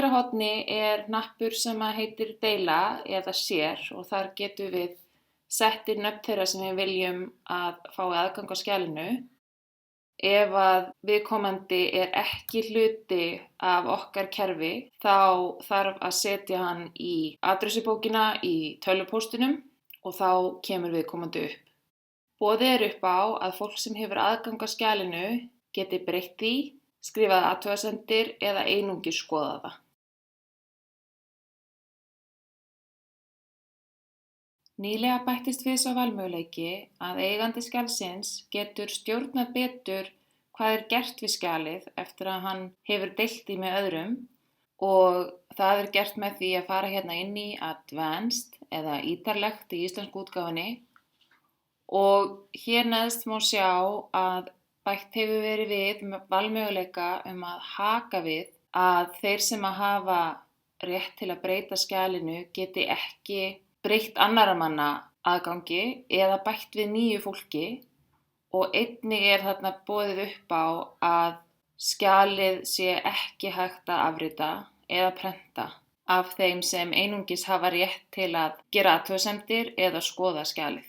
hægra horni hnappur sem heitir deila eða share og þar getum við sett inn nöfn þeirra sem við viljum að fái aðgang að skjalinu. Ef að viðkomandi ekki hluti af okkar kerfi, þá þarf að setja hann í addressubókina í tölvupóstinum og þá kemur viðkomandi upp. Boðið upp á að fólk sem hefur aðgang að skjalinu geti breytt því, skrifað athugasemdir eða einungis skoðað það. Nýlega bættist við sá valmöguleiki að eigandi skjalsins getur stjórnað betur hvað gert við skjalið eftir að hann hefur deilt því með öðrum og það gert með því að fara hérna inn í Advanced eða ítarlegt í íslensku útgáfunni og hér neðst má sjá að bætt hefur verið við valmöguleika að haka við að þeir sem hafa rétt til að breyta skjalinu geti ekki breytt annarra manna aðgangi eða bætt við nýju fólki og einnig þarna boðið upp á að skjalið sé ekki hægt að afrita eða prenta af þeim sem einungis hafa rétt til að gera athugasemdir eða skoða skjalið.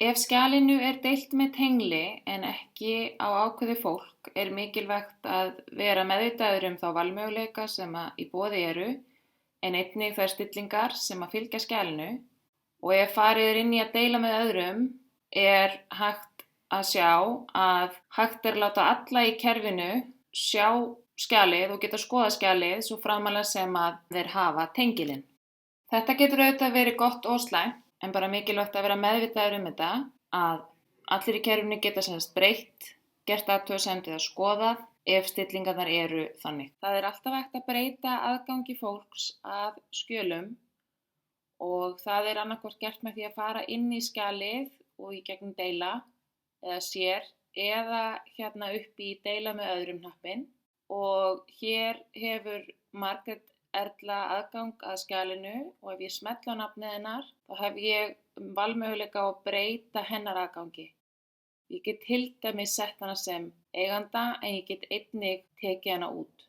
Ef skjalinu deilt með tengli en ekki á ákveðið fólk mikilvægt að vera meðvitaður þá valmöguleika sem í boði eru en einnig þær stillingar sem fylgja skjalinu og ef farið inn í að deila með öðrum hægt að sjá að hægt að láta alla í kerfinu sjá skjalið og geta skoða skjalið svo framarlega sem að þeir hafa tengilinn. Þetta getur auðvitað verið gott og slæmt en bara mikilvægt að vera meðvitaður þetta að allir í kerfinu geta breytt, gert athugasemd eða skoðað ef stillingarnar eru þannig. Það alltaf hægt að breyta aðgangi fólks að skjölum og það annaðhvort gert með því að fara inn í skjalið og í gegnum deila eða sér eða hérna upp í deila með öðrum hnappinn og hér hefur Margrét Erla aðgang að skjalinu og ef ég smelli á nafnið hennar þá hef ég valmöguleika á að breyta hennar aðgangi. Ég get til dæmis sett hana sem eiganda en ég get einnig tekið hana út.